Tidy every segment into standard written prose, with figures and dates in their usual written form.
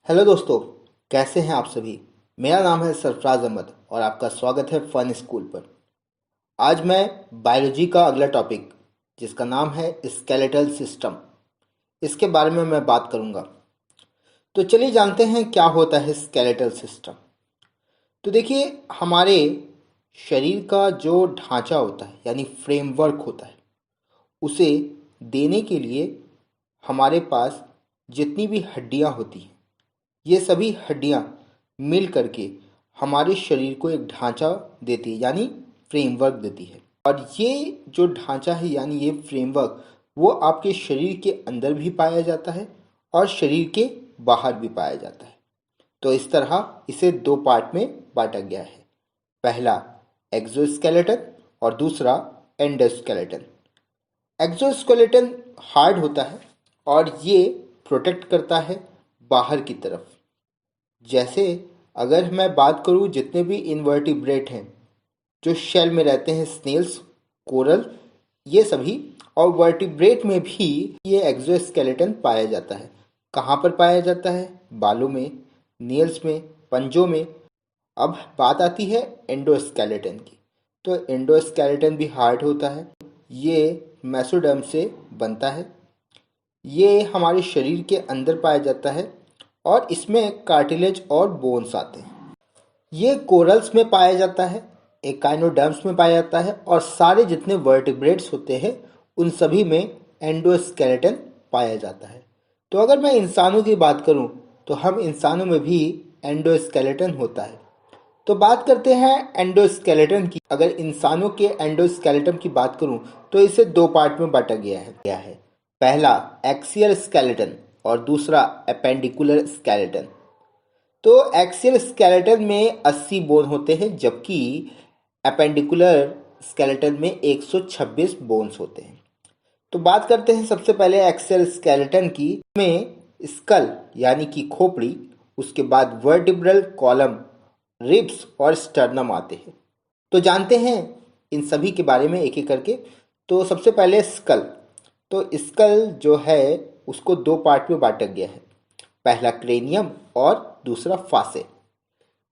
Hello दोस्तों, कैसे हैं आप सभी। मेरा नाम है सरफराज अहमद और आपका स्वागत है फन स्कूल पर। आज मैं बायोलॉजी का अगला टॉपिक, जिसका नाम है स्केलेटल सिस्टम, इसके बारे में मैं बात करूंगा। तो चलिए जानते हैं क्या होता है स्केलेटल सिस्टम। तो देखिए, हमारे शरीर का जो ढांचा होता है यानी फ्रेमवर्क होता है, उसे देने के लिए हमारे पास जितनी भी हड्डियां होती हैं, ये सभी हड्डियां मिल करके हमारे शरीर को एक ढांचा देती है यानी फ्रेमवर्क देती है। और ये जो ढांचा है यानी ये फ्रेमवर्क, वो आपके शरीर के अंदर भी पाया जाता है और शरीर के बाहर भी पाया जाता है। तो इस तरह इसे दो पार्ट में बांटा गया है। पहला एक्सोस्केलेटन और दूसरा एंडोस्केलेटन। एक्सोस्केलेटन हार्ड होता है और ये प्रोटेक्ट करता है बाहर की तरफ। जैसे अगर मैं बात करूं, जितने भी इनवर्टिब्रेट हैं जो शेल में रहते हैं, स्नेल्स, कोरल, ये सभी, और वर्टिब्रेट में भी ये एक्सोस्केलेटन पाया जाता है। कहाँ पर पाया जाता है? बालों में, नेल्स में, पंजों में। अब बात आती है एंडोस्केलेटन की। तो एंडोस्केलेटन भी हार्ड होता है। ये मेसोडर्म से बनता है। ये हमारे शरीर के अंदर पाया जाता है और इसमें कार्टिलेज और बोन्स आते हैं। ये कोरल्स में पाया जाता है, एकाइनोडर्म्स में पाया जाता है, और सारे जितने वर्टिब्रेट्स होते हैं उन सभी में एंडोस्केलेटन पाया जाता है। तो अगर मैं इंसानों की बात करूं तो हम इंसानों में भी एंडोस्केलेटन होता है। तो बात करते हैं एंडोस्केलेटन की। अगर इंसानों के एंडोस्केलेटन की बात करूं तो इसे दो पार्ट में बांटा गया है। पहला एक्सियल स्केलेटन और दूसरा एपेंडिकुलर स्केलेटन। तो एक्सियल स्केलेटन में 80 बोन होते हैं, जबकि एपेंडिकुलर स्केलेटन में 126 बोन्स होते हैं। तो बात करते हैं सबसे पहले एक्सियल स्केलेटन की। में स्कल यानी कि खोपड़ी, उसके बाद वर्टिब्रल कॉलम, रिब्स और स्टर्नम आते हैं। तो जानते हैं इन सभी के बारे में एक एक करके। तो सबसे पहले स्कल। तो स्कल जो है उसको दो पार्ट में बांटा गया है। पहला क्रेनियम और दूसरा फासे।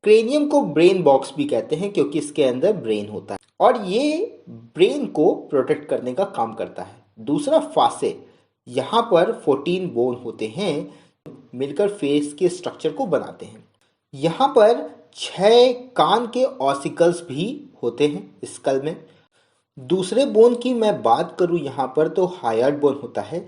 क्रेनियम को ब्रेन बॉक्स भी कहते हैं क्योंकि इसके अंदर ब्रेन होता है और ये ब्रेन को प्रोटेक्ट करने का काम करता है। दूसरा फासे, यहाँ पर 14 बोन होते हैं, मिलकर फेस के स्ट्रक्चर को बनाते हैं। यहाँ पर 6 कान के ऑसिकल्स भी होते हैं स्कल में। दूसरे बोन की मैं बात करूं यहाँ पर तो हायर्ड बोन होता है।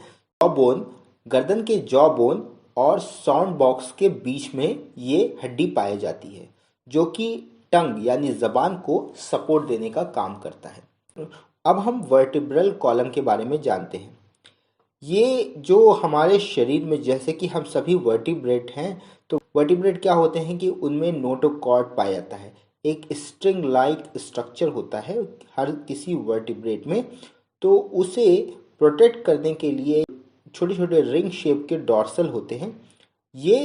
जॉ बोन, गर्दन के जॉ बोन और साउंड बॉक्स के बीच में ये हड्डी पाई जाती है, जो कि टंग यानी जबान को सपोर्ट देने का काम करता है। अब हम वर्टिब्रल कॉलम के बारे में जानते हैं। ये जो हमारे शरीर में, जैसे कि हम सभी वर्टिब्रेट हैं, तो वर्टिब्रेट क्या होते हैं कि उनमें नोटोकॉर्ड पाया जाता है। एक स्ट्रिंग लाइक स्ट्रक्चर होता है हर किसी वर्टिब्रेट में। तो उसे प्रोटेक्ट करने के लिए छोटे छोटे रिंग शेप के डॉर्सल होते हैं। ये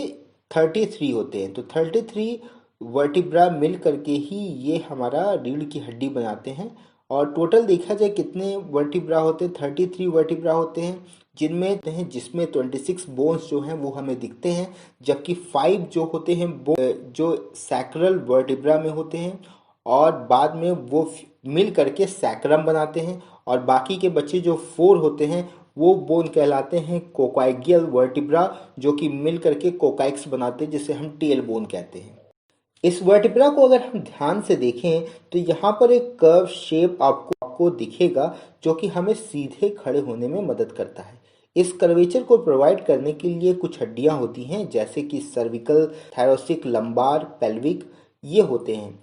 33 होते हैं। तो 33 वर्टिब्रा मिल करके ही ये हमारा रीढ़ की हड्डी बनाते हैं। और टोटल देखा जाए कितने वर्टिब्रा होते हैं? 33 वर्टिब्रा होते हैं, जिसमें 26 बोन्स जो हैं वो हमें दिखते हैं, जबकि 5 जो होते हैं जो सैक्रल वर्टिब्रा में होते हैं और बाद में वो मिल करके सैक्रम बनाते हैं। और बाकी के बच्चे जो 4 होते हैं वो बोन कहलाते हैं कोकाइगियल वर्टिब्रा, जो कि मिल करके कोकाइक्स बनाते हैं, जिसे हम टेल बोन कहते हैं। इस वर्टिब्रा को अगर हम ध्यान से देखें तो यहाँ पर एक कर्व शेप आपको दिखेगा, जो कि हमें सीधे खड़े होने में मदद करता है। इस कर्वेचर को प्रोवाइड करने के लिए कुछ हड्डियां होती हैं, जैसे कि सर्विकल, थायरोसिक, लंबार, पेल्विक, ये होते हैं।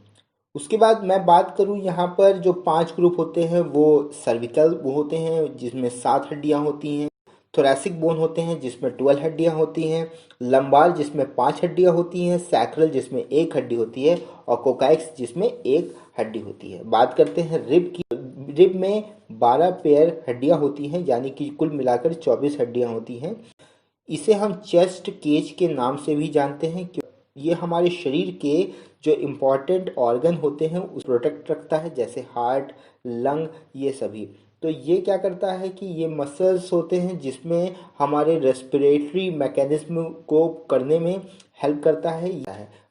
उसके बाद मैं बात करूं, यहाँ पर जो 5 ग्रुप होते हैं वो सर्विकल वो होते हैं जिसमें 7 हड्डियां होती हैं। थोरैसिक बोन होते हैं जिसमें 12 हड्डियां होती हैं। लंबार जिसमें 5 हड्डियां होती हैं। सैक्रल जिसमें 1 हड्डी होती है और कोकाइक्स जिसमें 1 हड्डी होती है। बात करते हैं रिब की। रिब में 12 पेयर हड्डियां होती हैं, यानी कि कुल मिलाकर 24 हड्डियां होती हैं। इसे हम चेस्ट केज के नाम से भी जानते हैं क्योंकि ये हमारे शरीर के जो इम्पोर्टेंट ऑर्गन होते हैं उस प्रोटेक्ट रखता है, जैसे हार्ट, लंग, ये सभी। तो ये क्या करता है कि ये मसल्स होते हैं जिसमें हमारे रेस्पिरेटरी मैकेनिज्म को करने में हेल्प करता है।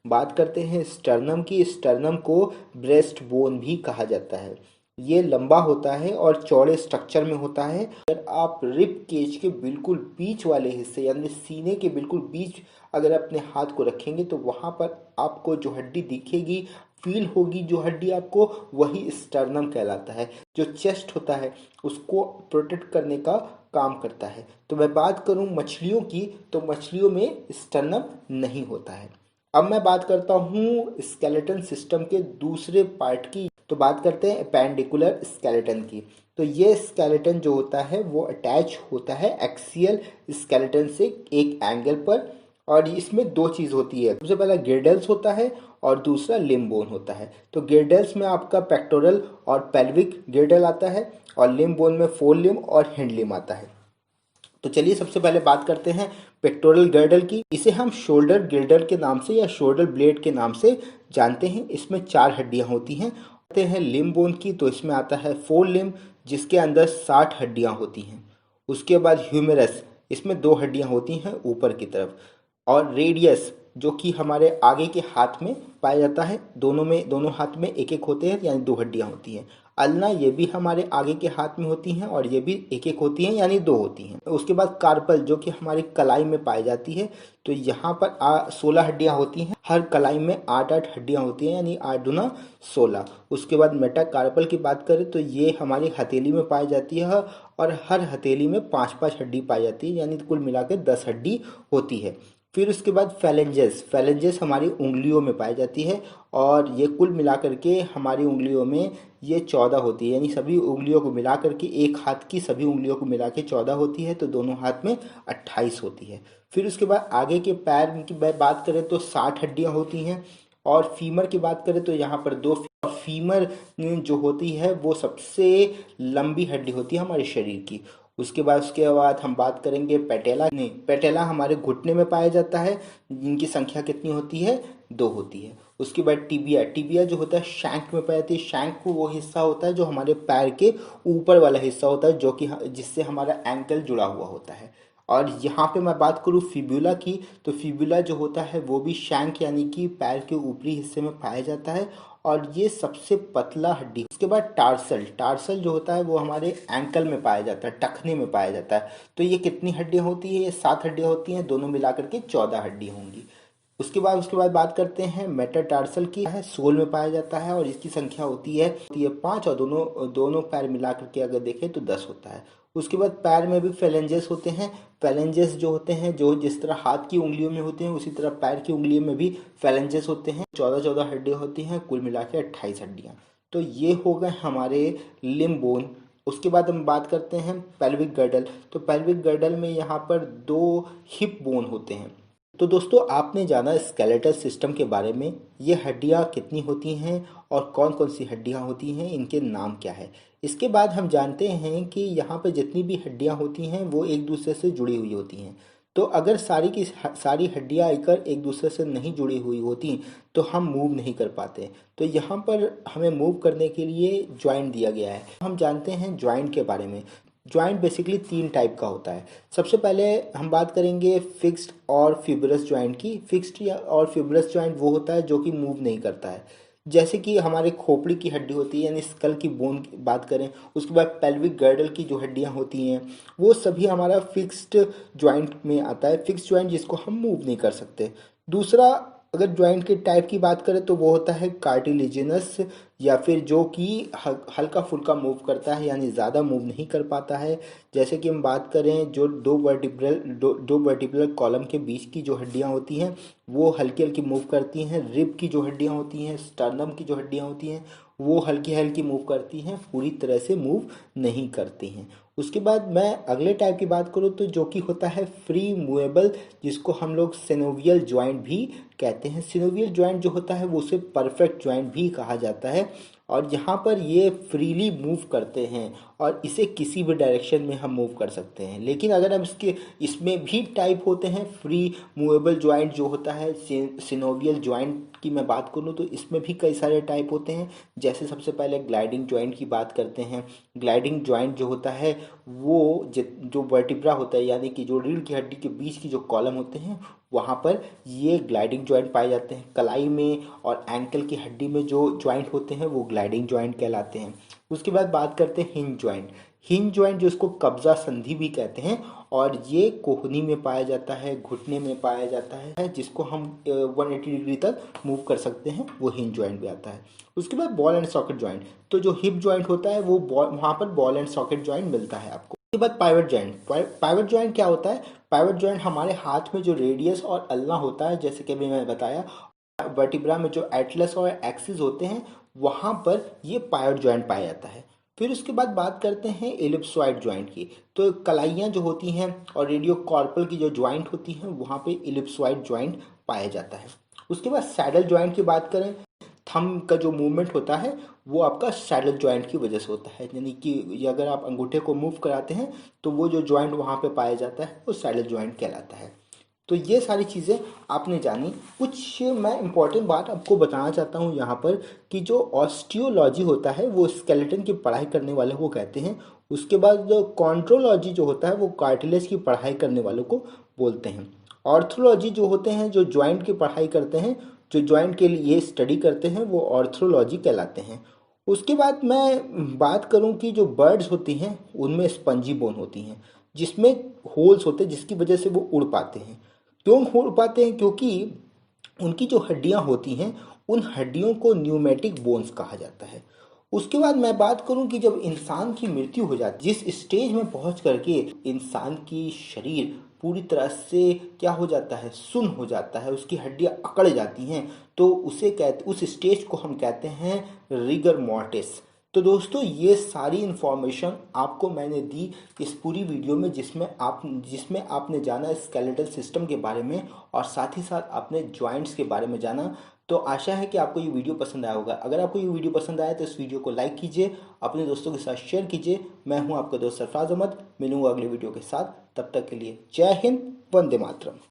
बात करते हैं स्टर्नम की। स्टर्नम को ब्रेस्ट बोन भी कहा जाता है। ये लंबा होता है और चौड़े स्ट्रक्चर में होता है। अगर आप रिब केज के बिल्कुल बीच वाले हिस्से यानी सीने के बिल्कुल बीच अगर अपने हाथ को रखेंगे तो वहाँ पर आपको जो हड्डी दिखेगी, फील होगी, जो हड्डी आपको, वही स्टर्नम कहलाता है। जो चेस्ट होता है उसको प्रोटेक्ट करने का काम करता है। तो मैं बात करूं मछलियों की, तो मछलियों में स्टर्नम नहीं होता है। अब मैं बात करता हूं स्केलेटन सिस्टम के दूसरे पार्ट की। तो बात करते हैं अपेंडिकुलर स्केलेटन की। तो ये स्केलेटन जो होता है वो अटैच होता है एक्सियल स्केलेटन से एक एंगल पर, और इसमें दो चीज़ होती है। सबसे पहला गिर्डल्स होता है और दूसरा लिम्ब बोन होता है। तो गिर्डल्स में आपका पेक्टोरल और पेल्विक गिर्डल आता है और लिम्ब बोन में फोर लिम्ब और हिंड लिम्ब आता है। तो चलिए सबसे पहले बात करते हैं पेक्टोरल गर्डल की। इसे हम शोल्डर गिर्डल के नाम से या शोल्डर ब्लेड के नाम से जानते हैं। इसमें 4 हड्डियां होती हैं। कहते हैं लिम्ब बोन की, तो इसमें आता है फोर लिम्ब जिसके अंदर 60 हड्डियां होती हैं। उसके बाद ह्यूमेरस, इसमें 2 हड्डियां होती हैं ऊपर की तरफ। और रेडियस जो कि हमारे आगे के हाथ में पाया जाता है, दोनों हाथ में एक एक होते हैं यानी 2 हड्डियां होती हैं। अल्ना, ये भी हमारे आगे के हाथ में होती हैं और ये भी एक एक होती हैं यानी 2 होती हैं। उसके बाद कार्पल जो कि हमारी कलाई में पाई जाती है। तो यहाँ पर 16 हड्डियां होती हैं। हर कलाई में 8-8 हड्डियां होती हैं यानी 8 दूना 16। उसके बाद मेटाकार्पल की बात करें तो ये हमारी हथेली में पाई जाती है और हर हथेली में 5-5 हड्डी पाई जाती है यानी कुल मिला के 10 हड्डी होती है। फिर उसके बाद फैलेंजेस। फैलेंजेस हमारी उंगलियों में पाई जाती है और ये कुल मिला करके हमारी उंगलियों में ये 14 होती है यानी सभी उंगलियों को मिला करके, एक हाथ की सभी उंगलियों को मिला के 14 होती है। तो दोनों हाथ में 28 होती है। फिर उसके बाद आगे के पैर की बात करें तो 60 हड्डियां होती हैं। और फीमर की बात करें तो यहाँ पर 2। फीमर जो होती है वो सबसे लंबी हड्डी होती है हमारे शरीर की। उसके बाद हम बात करेंगे पैटेला। नहीं, पैटेला हमारे घुटने में पाया जाता है, जिनकी संख्या कितनी होती है, 2 होती है। उसके बाद टिबिया। टिबिया जो होता है शैंक में पाई जाती है। शैंक को वो हिस्सा होता है जो हमारे पैर के ऊपर वाला हिस्सा होता है, जो कि जिससे हमारा एंकल जुड़ा हुआ होता है। और यहाँ पे मैं बात करूँ फिब्यूला की, तो फिब्यूला जो होता है वो भी शैंक यानी कि पैर के ऊपरी हिस्से में पाया जाता है और ये सबसे पतला हड्डी। उसके बाद टार्सल। टार्सल जो होता है वो हमारे एंकल में पाया जाता है, टखने में पाया जाता है। तो ये कितनी हड्डियां होती है, ये 7 हड्डियां होती हैं, दोनों मिलाकर के 14 हड्डी होंगी। उसके बाद बात करते हैं मेटाटार्सल की। है सोल में पाया जाता है और इसकी संख्या होती है 5 और दोनों दोनों पैर मिलाकर के अगर देखें तो 10 होता है। उसके बाद पैर में भी फेलेंजेस होते हैं। फेलेंजेस जो होते हैं, जो जिस तरह हाथ की उंगलियों में होते हैं उसी तरह पैर की उंगलियों में भी फेलेंजेस होते हैं। 14-14 हड्डियां होती हैं, कुल मिला के 28 हड्डियां। तो ये हो गए हमारे लिम्ब बोन। उसके बाद हम बात करते हैं पेल्विक गर्डल। तो पेल्विक गर्डल में यहाँ पर 2 हिप बोन होते हैं। तो दोस्तों आपने जाना स्केलेटल सिस्टम के बारे में। ये हड्डियाँ कितनी होती हैं और कौन कौन सी हड्डियाँ होती हैं, इनके नाम क्या है। इसके बाद हम जानते हैं कि यहाँ पे जितनी भी हड्डियाँ होती हैं वो एक दूसरे से जुड़ी हुई होती हैं। तो अगर सारी की सारी हड्डियाँ आकर एक दूसरे से नहीं जुड़ी हुई होती तो हम मूव नहीं कर पाते। तो यहाँ पर हमें मूव करने के लिए जॉइंट दिया गया है। हम जानते हैं जॉइंट के बारे में। जॉइंट बेसिकली 3 टाइप का होता है। सबसे पहले हम बात करेंगे फिक्स्ड और फिब्रस जॉइंट की। फिक्स्ड या और फिब्रस जॉइंट वो होता है जो कि मूव नहीं करता है। जैसे कि हमारे खोपड़ी की हड्डी होती है यानी स्कल की बोन की बात करें। उसके बाद पेल्विक गर्डल की जो हड्डियां होती हैं वो सभी हमारा फिक्स्ड जॉइंट में आता है। फिक्स्ड जॉइंट जिसको हम मूव नहीं कर सकते। दूसरा, अगर जॉइंट के टाइप की बात करें तो वो होता है कार्टिलेजिनस, या फिर जो कि हल्का फुल्का मूव करता है यानी ज़्यादा मूव नहीं कर पाता है। जैसे कि हम बात करें जो दो वर्टिब्रल कॉलम के बीच की जो हड्डियां होती हैं वो हल्की हल्की मूव करती हैं। रिब की जो हड्डियां होती हैं, स्टर्नम की जो हड्डियां होती हैं वो हल्की हल्की मूव करती हैं, पूरी तरह से मूव नहीं करती हैं। उसके बाद मैं अगले टाइप की बात करूँ तो जो कि होता है फ्री मूवेबल, जिसको हम लोग सिनोवियल जॉइंट भी कहते हैं। सिनोवियल जॉइंट जो होता है वो उसे परफेक्ट जॉइंट भी कहा जाता है, और यहाँ पर ये फ्रीली मूव करते हैं और इसे किसी भी डायरेक्शन में हम मूव कर सकते हैं। लेकिन अगर हम इसमें भी टाइप होते हैं, फ्री मूवेबल जॉइंट जो होता है सिनोवियल जॉइंट की मैं बात करूँ तो इसमें भी कई सारे टाइप होते हैं। जैसे सबसे पहले ग्लाइडिंग जॉइंट की बात करते हैं। ग्लाइडिंग जॉइंट जो होता है वो जो वर्टिब्रा होता है, यानी कि जो रीढ़ की हड्डी के बीच की जो कॉलम होते हैं वहाँ पर ये ग्लाइडिंग जॉइंट पाए जाते हैं। कलाई में और एंकल की हड्डी में जो जॉइंट होते हैं वो ग्लाइडिंग जॉइंट कहलाते हैं। उसके बाद बात करते हैं हिंज जॉइंट। हिंज जॉइंट जो इसको कब्जा संधि भी कहते हैं, और ये कोहनी में पाया जाता है, घुटने में पाया जाता है, जिसको हम 180 डिग्री तक मूव कर सकते हैं, वो हिंज जॉइंट भी आता है। उसके बाद बॉल एंड सॉकेट जॉइंट, तो जो हिप जॉइंट होता है वो वहाँ पर बॉल एंड सॉकेट जॉइंट मिलता है आपको। उसके बाद पाइवट जॉइंट। पाइवट जॉइंट क्या होता है? पाइवट जॉइंट हमारे हाथ में जो रेडियस और अल्ना होता है, जैसे कि अभी मैंने बताया, वर्टिब्रा में जो एटलस और एक्सिस होते हैं वहाँ पर ये पाइवट जॉइंट पाया जाता है। फिर उसके बाद बात करते हैं एलिप्सॉइड जॉइंट की। तो कलाइयाँ जो होती हैं और रेडियो कॉर्पल की जो जॉइंट होती हैं वहाँ पे एलिप्सॉइड जॉइंट पाया जाता है। उसके बाद सैडल जॉइंट की बात करें, थंब का जो मूवमेंट होता है वो आपका सैडल जॉइंट की वजह से होता है, यानी कि अगर आप अंगूठे को मूव कराते हैं तो वो जो जॉइंट वहाँ पे पाया जाता है वो सैडल जॉइंट कहलाता है। तो ये सारी चीज़ें आपने जानी। कुछ मैं इम्पोर्टेंट बात आपको बताना चाहता हूँ यहाँ पर, कि जो ऑस्टियोलॉजी होता है वो स्केलेटन की पढ़ाई करने वाले को कहते हैं। उसके बाद जो कॉन्ड्रोलॉजी जो होता है वो कार्टिलेज की पढ़ाई करने वालों को बोलते हैं। ऑर्थोलॉजी जो होते हैं जो जॉइंट की पढ़ाई करते हैं, जो जॉइंट के लिए स्टडी करते हैं, वो ऑर्थोलॉजी कहलाते हैं। उसके बाद मैं बात करूं कि जो बर्ड्स होती हैं उनमें स्पंजी बोन होती हैं, जिसमें होल्स होते हैं जिसकी वजह से वो उड़ पाते हैं। क्यों उड़ पाते हैं? क्योंकि उनकी जो हड्डियां होती हैं उन हड्डियों को न्यूमेटिक बोन्स कहा जाता है। उसके बाद मैं बात करूं कि जब इंसान की मृत्यु हो जाती है, जिस स्टेज में पहुंच करके इंसान की शरीर पूरी तरह से क्या हो जाता है, सुन्न हो जाता है, उसकी हड्डियां अकड़ जाती हैं, तो उस स्टेज को हम कहते हैं रिगर मॉर्टिस। तो दोस्तों ये सारी इन्फॉर्मेशन आपको मैंने दी इस पूरी वीडियो में, जिसमें आपने जाना स्केलेटल सिस्टम के बारे में और साथ ही साथ आपने जॉइंट्स के बारे में जाना। तो आशा है कि आपको ये वीडियो पसंद आया होगा। अगर आपको ये वीडियो पसंद आया तो इस वीडियो को लाइक कीजिए, अपने दोस्तों के साथ शेयर कीजिए। मैं हूँ आपका दोस्त सरफराज अहमद, मिलूंगा अगले वीडियो के साथ। तब तक के लिए जय हिंद, वंदे मातरम।